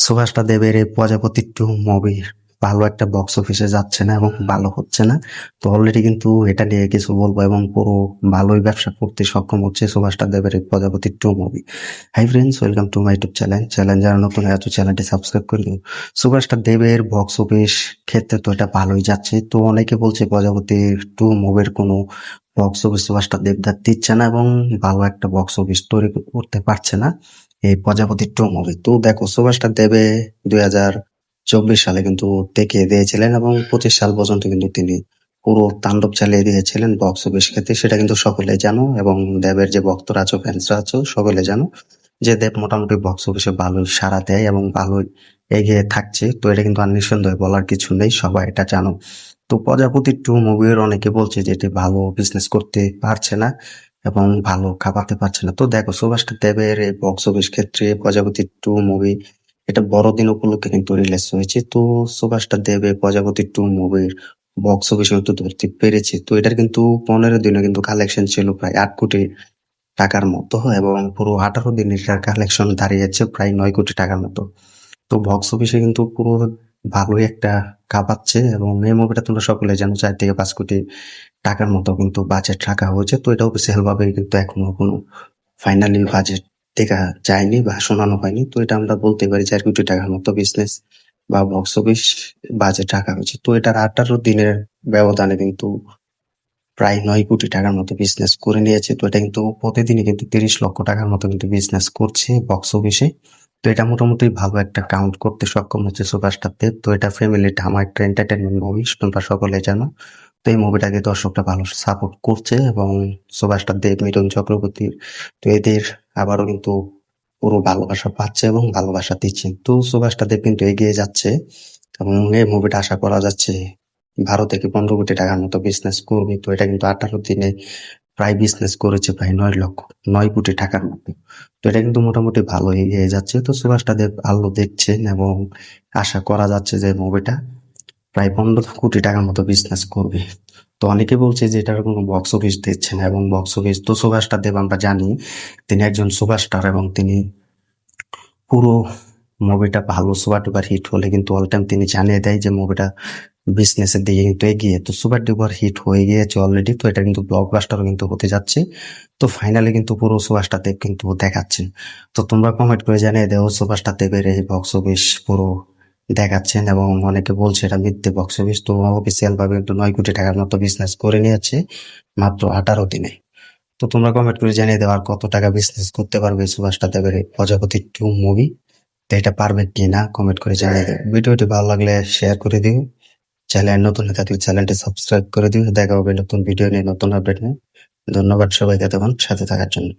সুভাষটা দেবের এই Projapoti two movie ভালো একটা বক্স অফিসে যাচ্ছে না এবং ভালো হচ্ছে না। তো অলরেডি কিন্তু এটা নিয়ে কিছু বলবো এবং পুরো ভালোই ব্যবসা করতে সক্ষম হচ্ছে সুভাষটা দেবের এই Projapoti two movie. Hi friends, welcome to my YouTube channel. যারা নতুন এত চ্যানেলটি সাবস্ক্রাইব করে দিন। সুভাষটা দেবের বক্স অফিস ক্ষেত্রে তো এটা ভালোই যাচ্ছে। তো অনেকে বলছে প্রজাপতি টু মুভির কোনো বক্স অফিস সুভাষটা দেবদার দিচ্ছে না এবং ভালো একটা বক্স অফিস তৈরি করতে পারছে না এই প্রজাপতি টু মুভি। তো দেখো, সুভাষটা দেবে 2024 সালে কিন্তু দেখিয়ে দিয়েছিলেন এবং 25 সাল পর্যন্ত কিন্তু তিনি পুরো তাণ্ডব চালিয়ে দিয়েছিলেন বক্স অফিস ক্ষেত্রে। সেটা কিন্তু সকলে জানো এবং দেবের যে ভক্তরা আছো, ফ্যান্সরা আছো, সকলে জানো যে দেব মোটামুটি বক্স অফিসে ভালোই সাড়া দেয় এবং ভালোই এগিয়ে থাকছে। তো এটা কিন্তু আর নিঃসন্দেহে বলার কিছু নেই, সবাই এটা জানো। তো প্রজাপতি টু মুভির অনেকে বলছে যে এটি ভালো বিজনেস করতে পারছে না এবং ভালো খাওয়াতে পারছে না। তো দেখো, সুভাষটা দেবের এই বক্স অফিস ক্ষেত্রে প্রজাপতি টু মুভি এটা বড়দিন উপলক্ষে কিন্তু রিলিজ হয়েছে। তো সুভাষটা দেবে প্রজাপতি টু মুভির বক্স অফিসে কিন্তু ধরতে পেরেছে। তো এটার কিন্তু 15 দিনে কিন্তু কালেকশন ছিল প্রায় 8 কোটি টাকার মতো এবং পুরো 18 দিনে এটার কালেকশন দাঁড়িয়েছে প্রায় 9 কোটি টাকার মতো। তো বক্স অফিসে কিন্তু পুরো ভালোই একটা কাঁপাচ্ছে এবং এই মুভিটা তোমরা সকলে জানো 4 থেকে 5 কোটি টাকার মতো কিন্তু বাজেট রাখা হয়েছে। তো এটা অফিসিয়াল ভাবে কিন্তু এখনো কোনো ফাইনালি বাজেট দেখা যায়নি বা শোনানো হয়নি। তো এটা আমরা বলতে পারি 4 কোটি টাকার মতো বিজনেস বা বক্স অফিস বাজেট রাখা হয়েছে। তো এটার 18 দিনের ব্যবধানে কিন্তু প্রায় 9 কোটি টাকার মতো বিজনেস করে নিয়েছে। তো এটা কিন্তু প্রতিদিনই কিন্তু 30 লক্ষ টাকার মতো কিন্তু বিজনেস করছে বক্স অফিসে। তো এটা মোটামুটি ভালো একটা কাউন্ট করতে সক্ষম হচ্ছে সুপারস্টার দেব। তো এটা ফ্যামিলি ড্রামা, একটা এন্টারটেনমেন্ট মুভি, তোমরা সকলে জানো। তো এই মুভিটাকে দর্শকরা ভালো সাপোর্ট করছে এবং সুপারস্টার দেব, মিঠুন চক্রবর্তী, তো এদের আবারও কিন্তু পুরো ভালোবাসা পাচ্ছে এবং ভালোবাসা দিচ্ছে। তো সুপারস্টার দেব কিন্তু এগিয়ে যাচ্ছে এবং এই মুভিটা আশা করা যাচ্ছে 12 থেকে 15 কোটি টাকার মতো বিজনেস করবে। তো এটা কিন্তু 18 দিনে প্রায় বিজনেস করেছে প্রায় 9 কোটি টাকার মতো। তো এটা কিন্তু মোটামুটি ভালো এগিয়ে যাচ্ছে। তো সুভাষটা দেব আলো দেখছেন এবং আশা করা যাচ্ছে যে মুভিটা প্রায় 15 কোটি টাকার মতো বিজনেস করবে। তো অনেকে বলছে যে এটার কোনো বক্স অফিস দিচ্ছে না এবং বক্স অফিস তো সুভাষটা দেব আমরা জানি তিনি একজন সুপারস্টার এবং তিনি পুরো মুভিটা ভালো সুপার ডুপার হিট হলে কিন্তু অল টাইম তিনি জানিয়ে দেয় যে মুভিটা বিজনেসের দিকে কিন্তু এগিয়ে। তো সুপার ডুপার হিট হয়ে গিয়েছে অলরেডি। তো এটা কিন্তু ব্লকবাস্টারও কিন্তু হতে যাচ্ছে। তো ফাইনালি কিন্তু পুরো সুপারস্টার দেব কিন্তু দেখাচ্ছে। তো তোমরা কমেন্ট করে জানিয়ে দাও সুপারস্টার দেবের এই বক্স অফিস পুরো দেখাচ্ছেন এবং অনেকে বলছে এটা মিথ্যে বক্স অফিস। তো অফিসিয়াল ভাবে কিন্তু 9 কোটি টাকার মতো বিজনেস করে নিয়েছে মাত্র 18 দিনে। তো তোমরা কমেন্ট করে জানিয়ে দাও আর কত টাকা বিজনেস করতে পারবে সুভাষটা দেবের এই প্রজাপতি টু মুভি। তো এটা পারবে কি না কমেন্ট করে জানিয়ে দাও। ভিডিওটি ভালো লাগলে শেয়ার করে দিও। চ্যানেল নতুন হয়ে থাকলে চ্যানেলটি সাবস্ক্রাইব করে দিও। দেখা হবে নতুন ভিডিও নিয়ে, নতুন আপডেট নিয়ে। ধন্যবাদ সবাইকে এতক্ষণ সাথে থাকার জন্য।